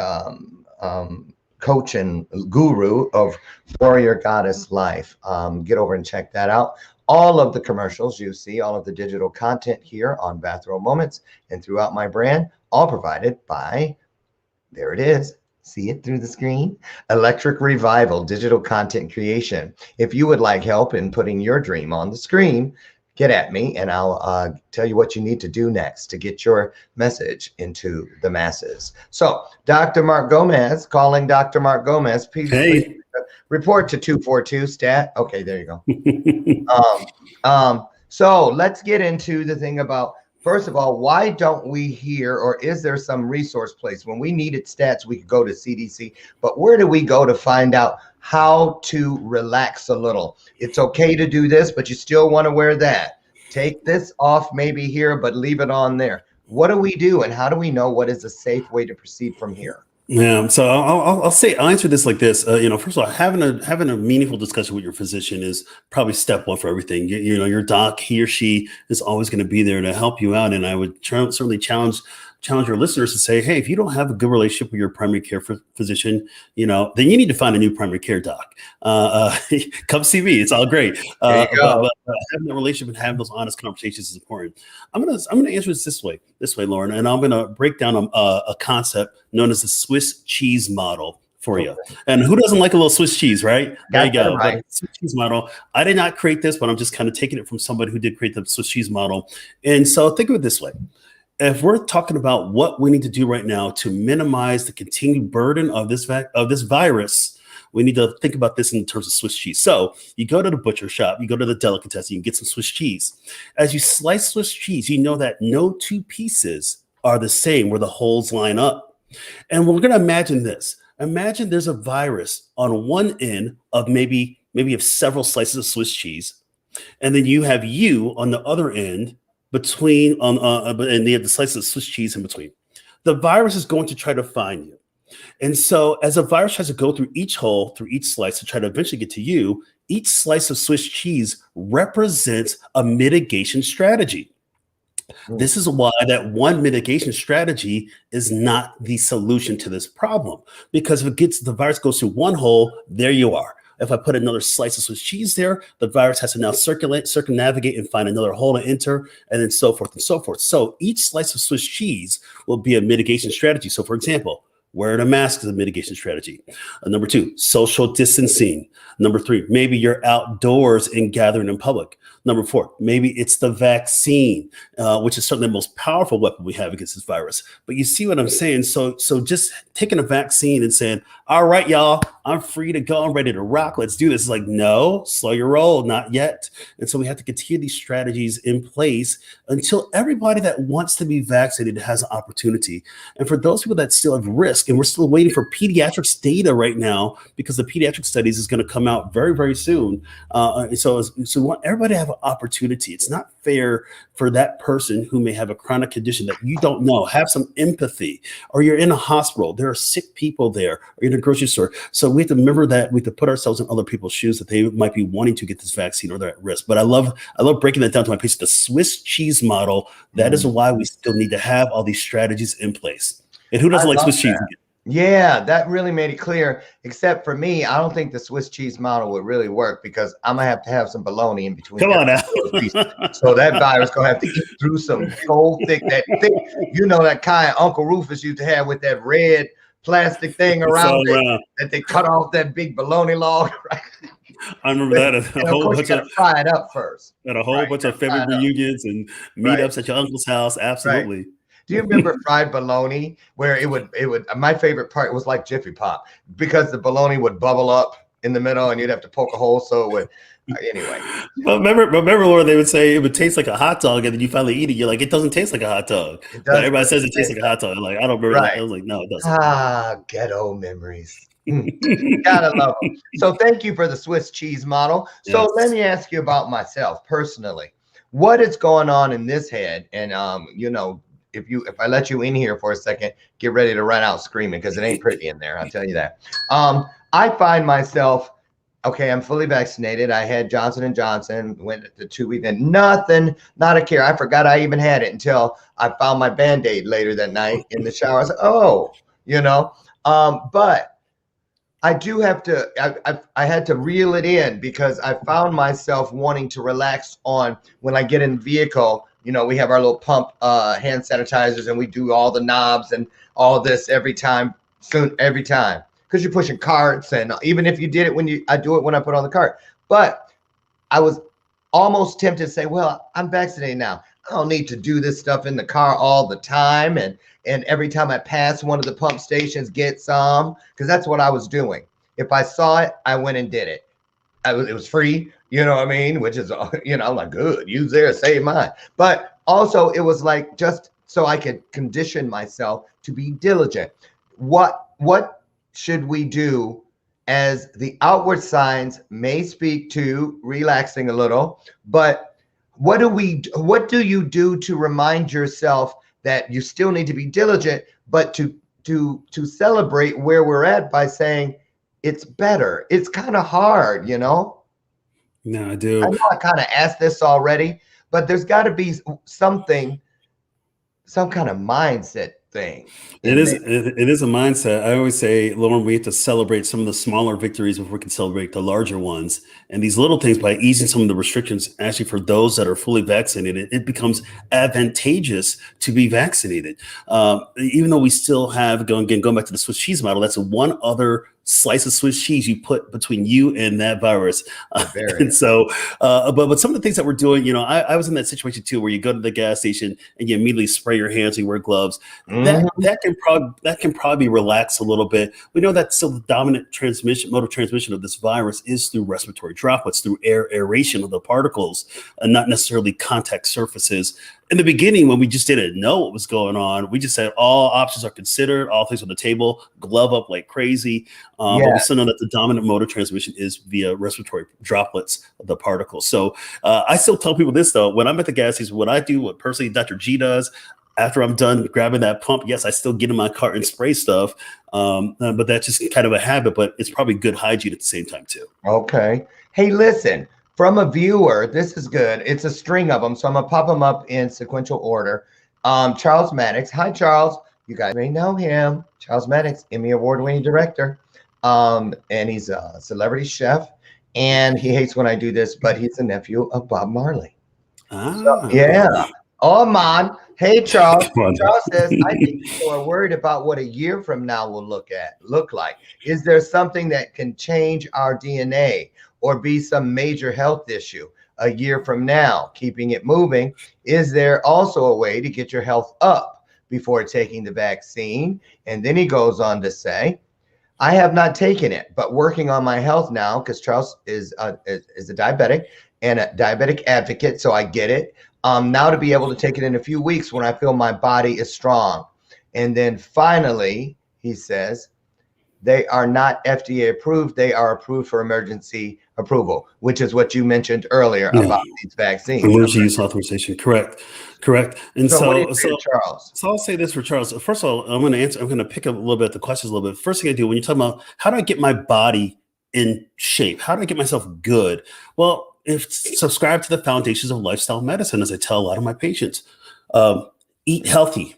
coach and guru of Warrior Goddess Life. Get over and check that out. All of the commercials you see, all of the digital content here on Bathrobe Moments and throughout my brand, all provided by, there it is, see it through the screen, Electric Revival Digital Content Creation. If you would like help in putting your dream on the screen, get at me and I'll tell you what you need to do next to get your message into the masses. So Dr. Mark Gomez, calling Dr. Mark Gomez. Please report to 242 stat. Okay, there you go. So let's get into the thing about, first of all, why don't we hear, or is there some resource place? When we needed stats, we could go to CDC, but where do we go to find out how to relax a little? It's okay to do this, but you still want to wear that. Take this off maybe here, but leave it on there. What do we do, and how do we know what is a safe way to proceed from here?
Yeah, so I'll answer this like this. First of all, having a meaningful discussion with your physician is probably step one for everything. Your doc, he or she is always going to be there to help you out, and I would certainly challenge your listeners to say, hey, if you don't have a good relationship with your primary care physician, then you need to find a new primary care doc. Come see me; it's all great.
There you go.
But having a relationship and having those honest conversations is important. I'm gonna answer this way, Lauren, and I'm gonna break down a concept known as the Swiss cheese model for you. And who doesn't like a little Swiss cheese, right? There you go.
Right.
But Swiss cheese model. I did not create this, but I'm just kind of taking it from somebody who did create the Swiss cheese model. And so think of it this way. If we're talking about what we need to do right now to minimize the continued burden of this virus, we need to think about this in terms of Swiss cheese. So you go to the butcher shop, you go to the delicatessen, you get some Swiss cheese. As you slice Swiss cheese, you know that no two pieces are the same where the holes line up. And we're going to imagine this. Imagine there's a virus on one end of maybe of several slices of Swiss cheese, and then you have you on the other end between and they have the slices of Swiss cheese in between. The virus is going to try to find you. And so as a virus tries to go through each hole, through each slice to try to eventually get to you, each slice of Swiss cheese represents a mitigation strategy. This is why that one mitigation strategy is not the solution to this problem. Because if the virus goes through one hole, there you are. If I put another slice of Swiss cheese there, the virus has to now circumnavigate and find another hole to enter, and then so forth and so forth. So each slice of Swiss cheese will be a mitigation strategy. So for example, wearing a mask is a mitigation strategy. Number 2, social distancing. Number 3, maybe you're outdoors and gathering in public. Number 4, maybe it's the vaccine, which is certainly the most powerful weapon we have against this virus. But you see what I'm saying? So just taking a vaccine and saying, all right, y'all, I'm free to go. I'm ready to rock. Let's do this. It's like, no, slow your roll, not yet. And so we have to continue these strategies in place until everybody that wants to be vaccinated has an opportunity. And for those people that still have risk, and we're still waiting for pediatrics data right now because the pediatric studies is going to come out very, very soon. So we want everybody to have an opportunity. It's not fair for that person who may have a chronic condition that you don't know. Have some empathy. Or you're in a hospital. There are sick people there. Or you're in a grocery store. So we have to remember that we have to put ourselves in other people's shoes that they might be wanting to get this vaccine or they're at risk. But I love breaking that down to my patients. The Swiss cheese model. That is why we still need to have all these strategies in place. And who doesn't like Swiss cheese?
Yeah, that really made it clear. Except for me, I don't think the Swiss cheese model would really work because I'm gonna have some bologna in between.
Come on now.
So that virus gonna have to eat through some cold thick, that kind Uncle Rufus used to have with that red plastic thing around it that they cut off that big bologna log. Right?
I remember that.
And of course, you gotta fry it up first.
At a whole bunch of family reunions and meetups at your uncle's house. Absolutely.
Right. Do you remember fried bologna where it would my favorite part was like Jiffy Pop because the bologna would bubble up in the middle and you'd have to poke a hole so it would anyway.
But remember, Laura, they would say it would taste like a hot dog, and then you finally eat it. You're like, it doesn't taste like a hot dog. But everybody says it tastes like a hot dog. Like, I don't remember that. I was like, no, it doesn't.
Ghetto memories. Gotta love them. So thank you for the Swiss cheese model. So let me ask you about myself personally. What is going on in this head? And if I let you in here for a second, get ready to run out screaming because it ain't pretty in there. I'll tell you that. I find myself, okay, I'm fully vaccinated. I had Johnson & Johnson, went to 2 weeks and nothing, not a care. I forgot I even had it until I found my Band-Aid later that night in the shower. I was like, but I do have to, I had to reel it in because I found myself wanting to relax on when I get in the vehicle. We have our little pump hand sanitizers and we do all the knobs and all this every time because you're pushing carts. And even if you did it I do it when I put on the cart. But I was almost tempted to say, well, I'm vaccinated now. I don't need to do this stuff in the car all the time. And every time I pass one of the pump stations, get some, because that's what I was doing. If I saw it, I went and did it. It was free, you know what I mean? Which is, I'm like, good, use theirs, save mine. But also it was like just so I could condition myself to be diligent. What should we do as the outward signs may speak to relaxing a little, but what do you do to remind yourself that you still need to be diligent, but to to celebrate where we're at by saying it's better. It's kind of hard, you know.
No, I
I
do.
know I kind of asked this already, but there's got to be something, some kind of mindset thing
It
in
is
there.
it is a mindset. I always say, Lauren, we have to celebrate some of the smaller victories before we can celebrate the larger ones. And these little things, by easing some of the restrictions, actually for those that are fully vaccinated, it becomes advantageous to be vaccinated. Even though we still have going back to the Swiss cheese model, that's one other slice of Swiss cheese you put between you and that virus. And so, but some of the things that we're doing, I was in that situation too, where you go to the gas station and you immediately spray your hands, you wear gloves. That can probably relax a little bit. We know that still the dominant mode of transmission of this virus is through respiratory droplets, through aeration of the particles, and not necessarily contact surfaces. In the beginning, when we just didn't know what was going on, we just said all options are considered, all things on the table, glove up like crazy. But we still know that the dominant mode of transmission is via respiratory droplets of the particles. So I still tell people this, though, when I'm at the gas station, what I do, what personally Dr. G does, after I'm done grabbing that pump, yes, I still get in my car and spray stuff. But that's just kind of a habit, but it's probably good hygiene at the same time, too.
Okay. Hey, listen, from a viewer, this is good. It's a string of them, so I'm going to pop them up in sequential order. Charles Maddox. Hi, Charles. You guys may know him. Charles Maddox, Emmy Award-winning director. And he's a celebrity chef. And he hates when I do this, but he's a nephew of Bob Marley. So, yeah. Oh, man. Hey, Charles. Charles says, I think people are worried about what a year from now will look like. Is there something that can change our DNA or be some major health issue a year from now, keeping it moving? Is there also a way to get your health up before taking the vaccine? And then he goes on to say, I have not taken it, but working on my health now, because Charles is a diabetic and a diabetic advocate, so I get it. Now to be able to take it in a few weeks when I feel my body is strong. And then finally, he says, they are not FDA approved. They are approved for emergency approval, which is what you mentioned earlier about these vaccines.
Emergency use authorization. Correct. And
so what do you say, Charles?
So I'll say this for Charles. First of all, I'm going to pick up a little bit the questions a little bit. First thing I do when you're talking about how do I get my body in shape? How do I get myself good? Well, subscribe to the foundations of lifestyle medicine, as I tell a lot of my patients. Eat healthy,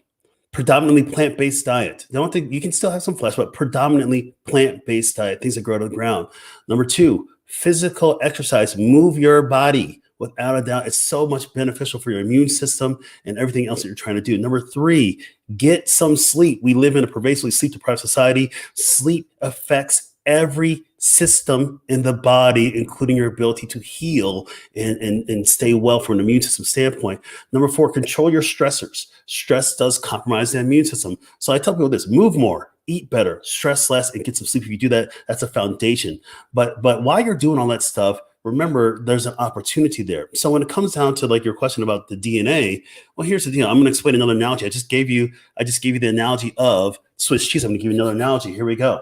predominantly plant-based diet. Don't think you can still have some flesh, but predominantly plant-based diet, things that grow to the ground. Number 2, physical exercise. Move your body. Without a doubt, it's so much beneficial for your immune system and everything else that you're trying to do. Number 3, get some sleep. We live in a pervasively sleep-deprived society. Sleep affects every system in the body, including your ability to heal and stay well from an immune system standpoint. Number 4, control your stressors. Stress does compromise the immune system. So I tell people this: move more, eat better, stress less, and get some sleep. If you do that, that's a foundation. But while you're doing all that stuff, remember there's an opportunity there. So when it comes down to like your question about the DNA, well, here's the deal. I'm going to explain another analogy. I just gave you the analogy of Swiss cheese. I'm going to give you another analogy. Here we go.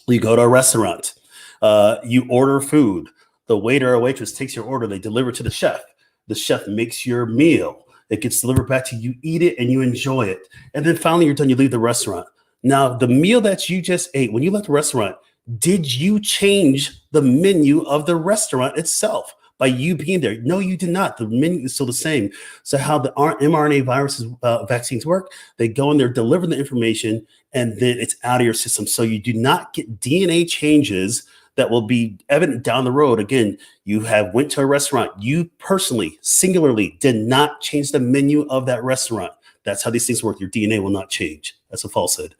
You go to a restaurant, you order food. The waiter or waitress takes your order. They deliver to the chef. The chef makes your meal. It gets delivered back to you. You eat it and you enjoy it. And then finally you're done. You leave the restaurant. Now, the meal that you just ate, when you left the restaurant, did you change the menu of the restaurant itself by you being there? No, you did not. The menu is still the same. So how the mRNA viruses vaccines work, they go in there, deliver the information, and then it's out of your system. So you do not get DNA changes that will be evident down the road. Again, you went to a restaurant. You personally, singularly, did not change the menu of that restaurant. That's how these things work. Your DNA will not change. That's a falsehood.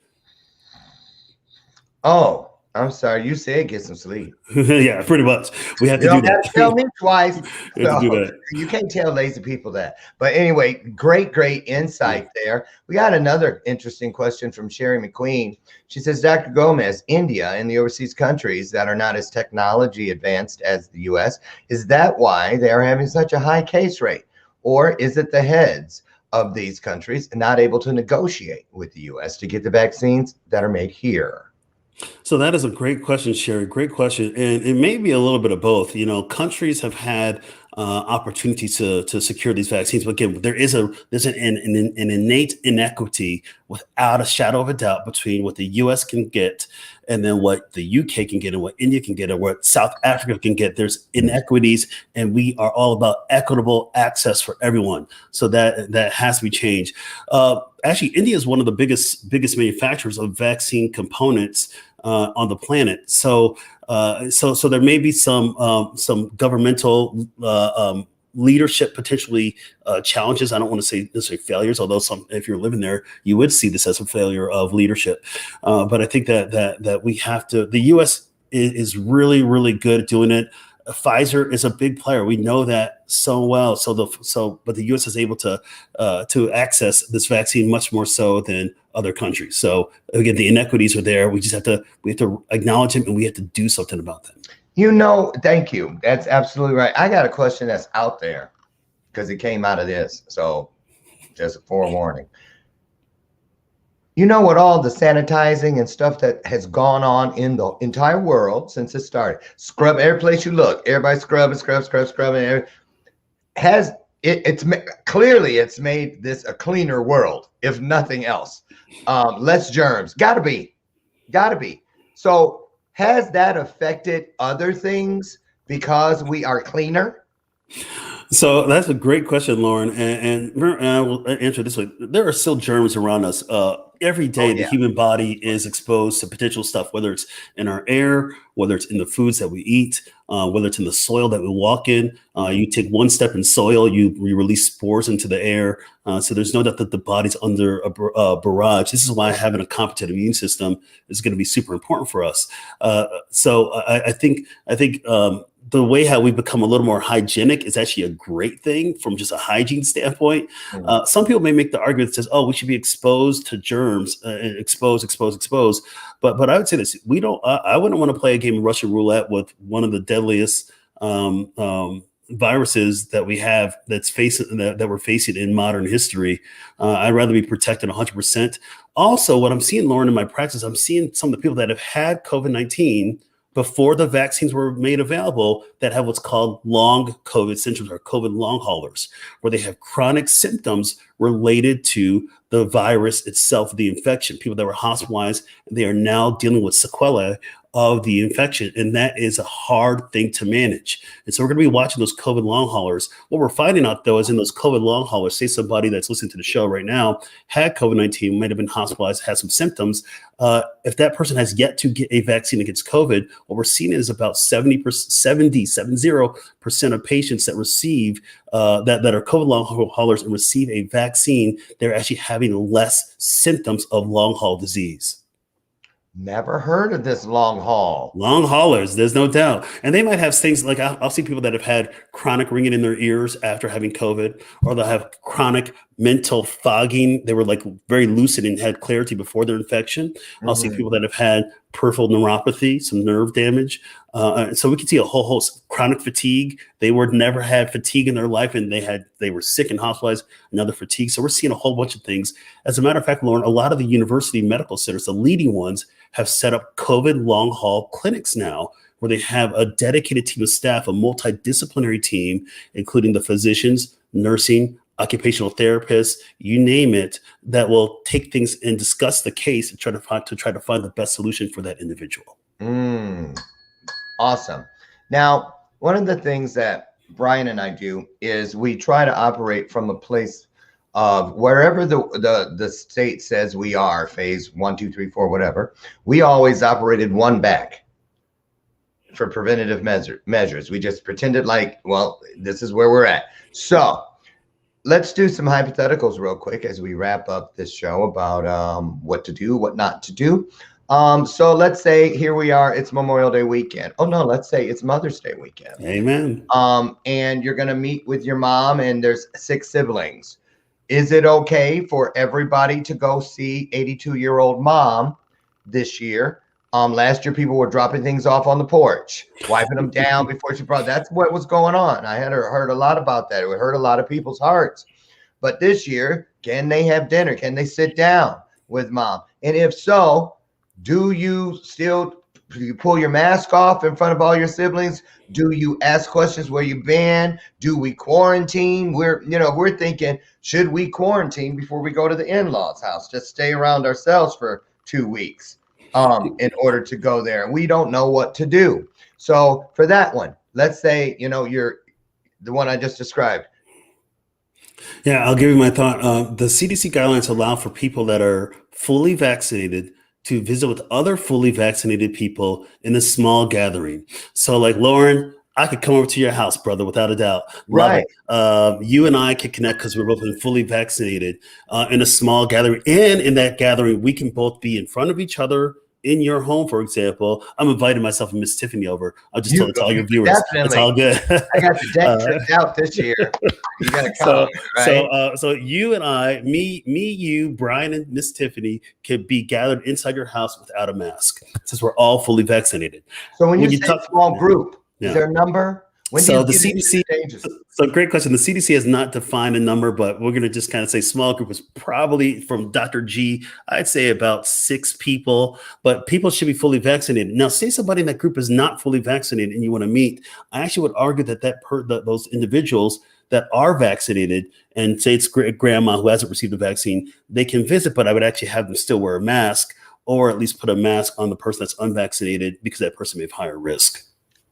Oh, I'm sorry. You said get some sleep.
Yeah, pretty much. We have to do that.
You have to tell me twice.
We have to do that.
You can't tell lazy people that. But anyway, great insight there. We got another interesting question from Sherry McQueen. She says, Dr. Gomez, India and the overseas countries that are not as technology advanced as the U.S., is that why they are having such a high case rate? Or is it the heads of these countries not able to negotiate with the U.S. to get the vaccines that are made here?
So that is a great question, Sherry. Great question. And it may be a little bit of both. Countries have had opportunity to secure these vaccines. But again, there's an innate inequity, without a shadow of a doubt, between what the U.S. can get and then what the UK can get and what India can get and what South Africa can get. There's inequities, and we are all about equitable access for everyone. So that has to be changed. Actually, India is one of the biggest manufacturers of vaccine components on the planet. So there may be some governmental leadership potentially challenges. I don't want to say necessarily failures, although if you're living there, you would see this as a failure of leadership. But I think that we have to. The U.S. is really, really good at doing it. Pfizer is a big player. We know that so well. But the U.S. is able to access this vaccine much more so than other countries. So again, the inequities are there. We have to acknowledge them, and we have to do something about them.
Thank you. That's absolutely right. I got a question that's out there because it came out of this. So just a forewarning. You know what all the sanitizing and stuff that has gone on in the entire world since it started? Scrub every place you look. Everybody scrubbing. Clearly it's made this a cleaner world, if nothing else. Less germs. Gotta be. So has that affected other things because we are cleaner?
So that's a great question, Lauren, and I will answer this way. There are still germs around us. Every day, the human body is exposed to potential stuff, whether it's in our air, whether it's in the foods that we eat, whether it's in the soil that we walk in. You take one step in soil, you release spores into the air. So there's no doubt that the body's under a barrage. This is why having a competent immune system is going to be super important for us. So I think the way how we become a little more hygienic is actually a great thing from just a hygiene standpoint. Some people may make the argument that says, "Oh, we should be exposed to germs, exposed." But I would say this: I wouldn't want to play a game of Russian roulette with one of the deadliest viruses that we have that we're facing in modern history. I'd rather be protected 100%. Also, what I'm seeing, Lauren, in my practice, I'm seeing some of the people that have had COVID-19 before the vaccines were made available that have what's called long COVID symptoms, or COVID long haulers, where they have chronic symptoms related to the virus itself, the infection. People that were hospitalized, they are now dealing with sequelae of the infection. And that is a hard thing to manage. And so we're going to be watching those COVID long haulers. What we're finding out, though, is in those COVID long haulers, say somebody that's listening to the show right now had COVID-19, might have been hospitalized, had some symptoms. If that person has yet to get a vaccine against COVID, what we're seeing is about 70% of patients that receive that are COVID long haulers and receive a vaccine, they're actually having less symptoms of long haul disease.
Never heard of this long
haulers. There's no doubt. And they might have things like, I'll see people that have had chronic ringing in their ears after having COVID, or they'll have chronic mental fogging. They were like very lucid and had clarity before their infection. I'll see people that have had peripheral neuropathy, some nerve damage. So we can see a whole host. Chronic fatigue. They were never had fatigue in their life, and they were sick and hospitalized. Another fatigue. So we're seeing a whole bunch of things. As a matter of fact, Lauren, a lot of the university medical centers, the leading ones, have set up COVID long haul clinics now, where they have a dedicated team of staff, a multidisciplinary team, including the physicians, nursing, occupational therapists, you name it, that will take things and discuss the case and try to find the best solution for that individual.
Awesome. Now, one of the things that Brian and I do is we try to operate from a place of wherever the state says we are, phase 1, 2, 3, 4, whatever. We always operated one back for preventative measures. We just pretended like, well, this is where we're at. So let's do some hypotheticals real quick as we wrap up this show about what to do, what not to do. So let's say here we are, it's Memorial Day weekend. Oh no, let's say it's Mother's Day weekend.
Amen.
And you're going to meet with your mom, and there's 6 siblings. Is it okay for everybody to go see 82-year-old mom this year? Last year, people were dropping things off on the porch, wiping them down before she brought. That's what was going on. I had heard a lot about that. It hurt a lot of people's hearts. But this year, can they have dinner? Can they sit down with mom? And if so, do you still you pull your mask off in front of all your siblings? Do you ask questions where you've been? Do we quarantine? We're thinking, should we quarantine before we go to the in-laws' house? Just stay around ourselves for 2 weeks in order to go there. And we don't know what to do. So for that one, let's say, you're the one I just described.
Yeah, I'll give you my thought. The CDC guidelines allow for people that are fully vaccinated to visit with other fully vaccinated people in a small gathering. So like Lauren, I could come over to your house, brother, without a doubt. Love
Right.
it. You and I could connect because we're both been fully vaccinated in a small gathering. And in that gathering, we can both be in front of each other in your home, for example. I'm inviting myself and Miss Tiffany over. I'll just tell it to all your viewers.
Definitely.
It's all good.
I got the deck tricked out this year. You gotta come, right?
So you and I, me, you, Brian, and Miss Tiffany could be gathered inside your house without a mask, since we're all fully vaccinated.
So when you say small group, is there a number?
So the CDC, so great question. The CDC has not defined a number, but we're going to just kind of say small group is probably from Dr. G, I'd say about 6 people, but people should be fully vaccinated. Now, say somebody in that group is not fully vaccinated and you want to meet, I actually would argue that those individuals that are vaccinated, and say it's grandma who hasn't received the vaccine, they can visit, but I would actually have them still wear a mask, or at least put a mask on the person that's unvaccinated, because that person may have higher risk.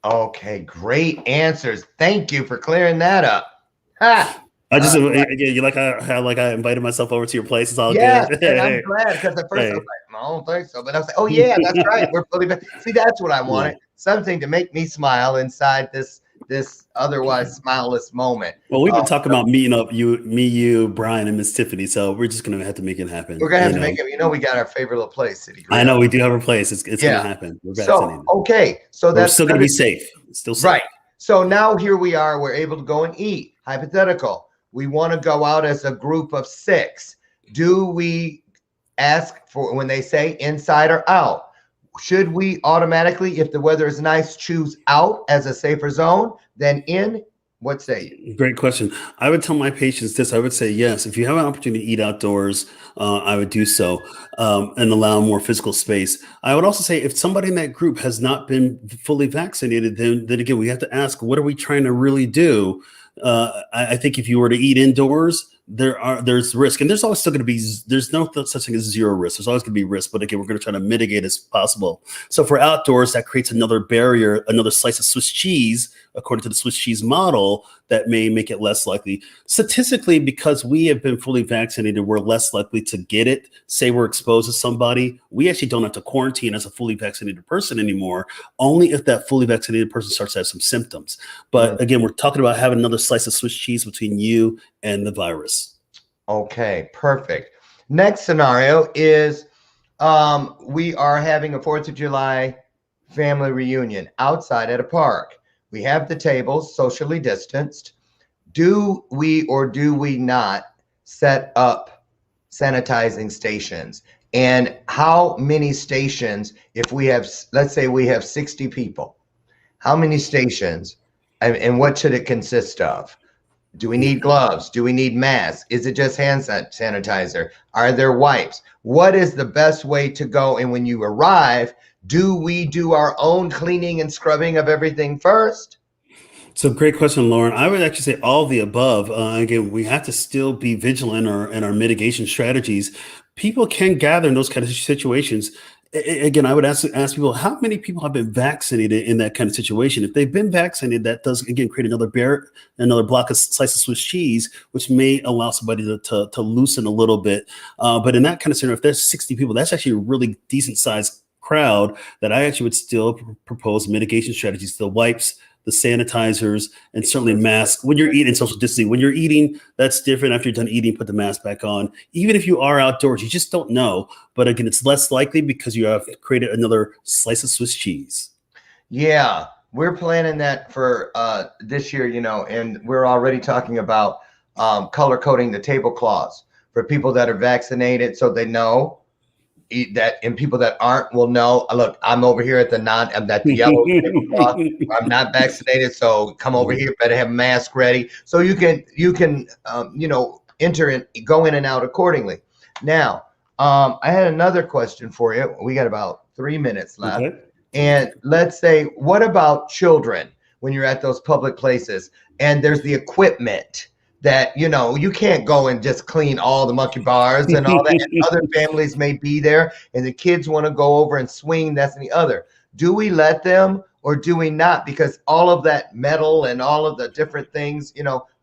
Okay, great answers. Thank you for clearing that up. Ha!
I just you like how I invited myself over to your place. It's all good.
And I'm glad, because at first I was like, I don't think so, but I was like, oh yeah, that's right. We're fully see. That's what I wanted. Something to make me smile inside this otherwise smileless moment.
Well, we've been talking about meeting up, you, Brian, and Miss Tiffany. So we're just gonna have to make it happen.
We're gonna have to make it. We got our favorite little place, City.
I know we do have a place. It's gonna happen. We're vaccinated.
So that's
still gonna be safe. Still safe.
Right. So now here we are. We're able to go and eat. Hypothetical. We want to go out as a group of 6. Do we ask for, when they say inside or out? Should we automatically, if the weather is nice, choose out as a safer zone than in? What say you?
Great question. I would tell my patients this. I would say yes. If you have an opportunity to eat outdoors, I would do so and allow more physical space. I would also say if somebody in that group has not been fully vaccinated, then again, we have to ask, what are we trying to really do? I think if you were to eat indoors, there's risk, and there's always still going to be, there's no such thing as zero risk. There's always going to be risk, but again, we're going to try to mitigate as possible. So for outdoors, that creates another barrier, another slice of Swiss cheese, according to the Swiss cheese model, that may make it less likely. Statistically, because we have been fully vaccinated, we're less likely to get it. Say we're exposed to somebody, we actually don't have to quarantine as a fully vaccinated person anymore, only if that fully vaccinated person starts to have some symptoms. But again, we're talking about having another slice of Swiss cheese between you and the virus.
Okay, perfect. Next scenario is we are having a 4th of July family reunion outside at a park. We have the tables socially distanced. Do we or do we not set up sanitizing stations? And how many stations, if we have, let's say we have 60 people, how many stations and what should it consist of? Do we need gloves? Do we need masks? Is it just hand sanitizer? Are there wipes? What is the best way to go? And when you arrive, do we do our own cleaning and scrubbing of everything first?
So great question, Lauren. I would actually say all of the above. Again, we have to still be vigilant in our mitigation strategies. People can gather in those kind of situations. Again, I would ask people, how many people have been vaccinated in that kind of situation? If they've been vaccinated, that does, again, create another block of slice of Swiss cheese, which may allow somebody to loosen a little bit. But in that kind of scenario, if there's 60 people, that's actually a really decent sized crowd that I actually would still propose mitigation strategies, the wipes, the sanitizers, and certainly masks. When you're eating, social distancing, when you're eating, that's different. After you're done eating, put the mask back on. Even if you are outdoors, you just don't know. But again, it's less likely because you have created another slice of Swiss cheese.
Yeah, we're planning that for this year, and we're already talking about color coding the tablecloths for people that are vaccinated, so they know that, and people that aren't will know, look, I'm over here at the yellow tablecloth. I'm not vaccinated, so come over here, better have a mask ready. So you can enter and go in and out accordingly. Now, I had another question for you. We got about 3 minutes left. And let's say, what about children when you're at those public places and there's the equipment that, you can't go and just clean all the monkey bars and all that. And other families may be there and the kids want to go over and swing, this and the other. Do we let them or do we not? Because all of that metal and all of the different things,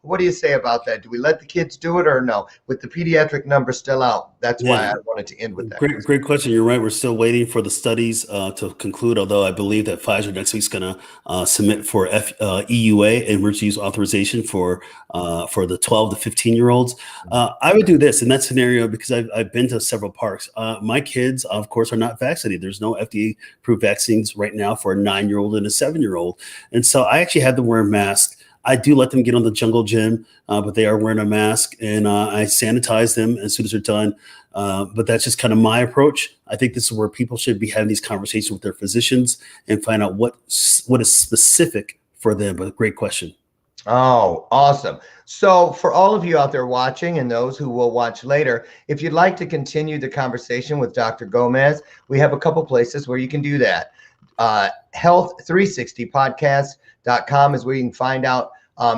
what do you say about that? Do we let the kids do it or no? With the pediatric number still out, that's why I wanted to end with that.
Great question. You're right. We're still waiting for the studies to conclude, although I believe that Pfizer next week is going to submit for EUA, emergency use authorization for the 12 to 15-year-olds. I would do this in that scenario because I've been to several parks. My kids, of course, are not vaccinated. There's no FDA-approved vaccines right now for a 9-year-old and a 7-year-old. And so I actually had them wear a mask. I do let them get on the jungle gym, but they are wearing a mask, and I sanitize them as soon as they're done. But that's just kind of my approach. I think this is where people should be having these conversations with their physicians and find out what is specific for them. But great question.
Oh, awesome. So for all of you out there watching and those who will watch later, if you'd like to continue the conversation with Dr. Gomez, we have a couple places where you can do that. Health360podcast.com is where you can find out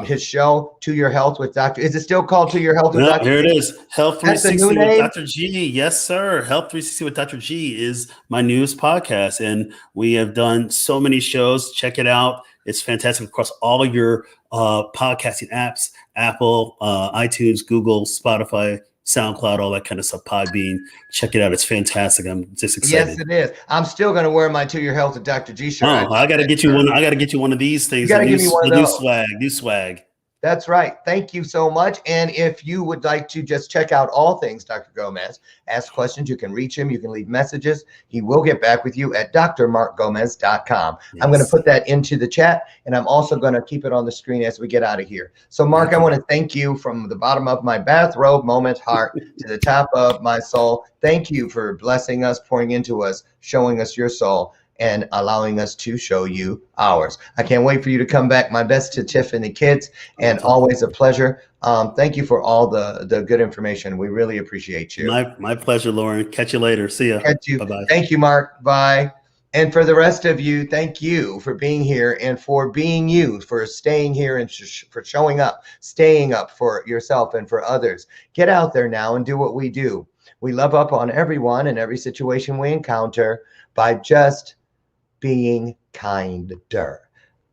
his show, To Your Health with Dr. Is it still called To Your Health with Dr.
Here
G?
it is. Health 360 with Dr. G. Yes, sir. Health 360 with Dr. G is my newest podcast, and we have done so many shows. Check it out. It's fantastic across all of your podcasting apps, Apple, iTunes, Google, Spotify, SoundCloud, all that kind of stuff, Podbean. Check it out. It's fantastic. I'm just excited.
Yes, it is. I'm still going to wear my To Your Health with Dr. G shirt.
Oh, I got to get you one. I got to get you one of these things.
You got to give me one of those.
New swag.
That's right. Thank you so much. And if you would like to just check out all things Dr. Gomez, ask questions, you can reach him. You can leave messages. He will get back with you at drmarkgomez.com. Yes. I'm going to put that into the chat, and I'm also going to keep it on the screen as we get out of here. So, Mark, I want to thank you from the bottom of my Bathrobe Moments heart to the top of my soul. Thank you for blessing us, pouring into us, showing us your soul, and allowing us to show you ours. I can't wait for you to come back. My best to Tiff and the kids, and always a pleasure. Thank you for all the good information. We really appreciate you.
My pleasure, Lauren. Catch you later. See ya.
Catch you.
Bye-bye.
Thank you, Mark. Bye. And for the rest of you, thank you for being here and for being you, for staying here and for showing up, staying up for yourself and for others. Get out there now and do what we do. We love up on everyone and every situation we encounter by just being kinder,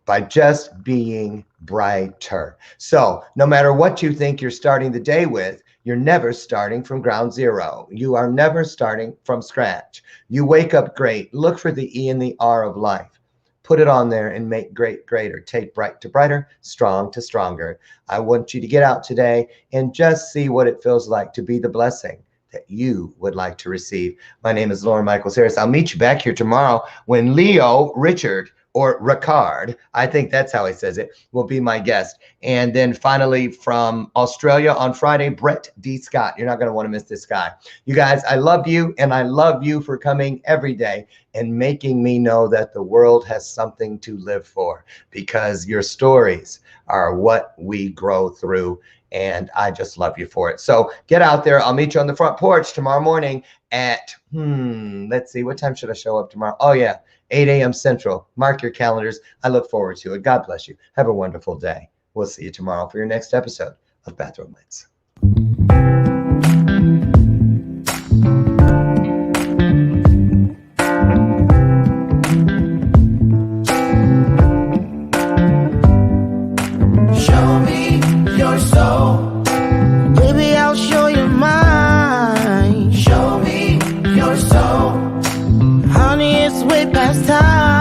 by just being brighter. So no matter what you think you're starting the day with, you're never starting from ground zero. You are never starting from scratch. You wake up great. Look for the E and the R of life. Put it on there and make great greater. Take bright to brighter, strong to stronger. I want you to get out today and just see what it feels like to be the blessing that you would like to receive. My name is Lauren Michaels Harris. I'll meet you back here tomorrow when Leo Richard, or Ricard, I think that's how he says it, will be my guest. And then finally from Australia on Friday, Brett D. Scott. You're not going to want to miss this guy. You guys, I love you, and I love you for coming every day and making me know that the world has something to live for, because your stories are what we grow through. And I just love you for it. So get out there. I'll meet you on the front porch tomorrow morning at, let's see, what time should I show up tomorrow? Oh, yeah, 8 a.m. Central. Mark your calendars. I look forward to it. God bless you. Have a wonderful day. We'll see you tomorrow for your next episode of Bathrobe Moments.
Baby, I'll show you mine. Show me your soul. Honey, it's way past time.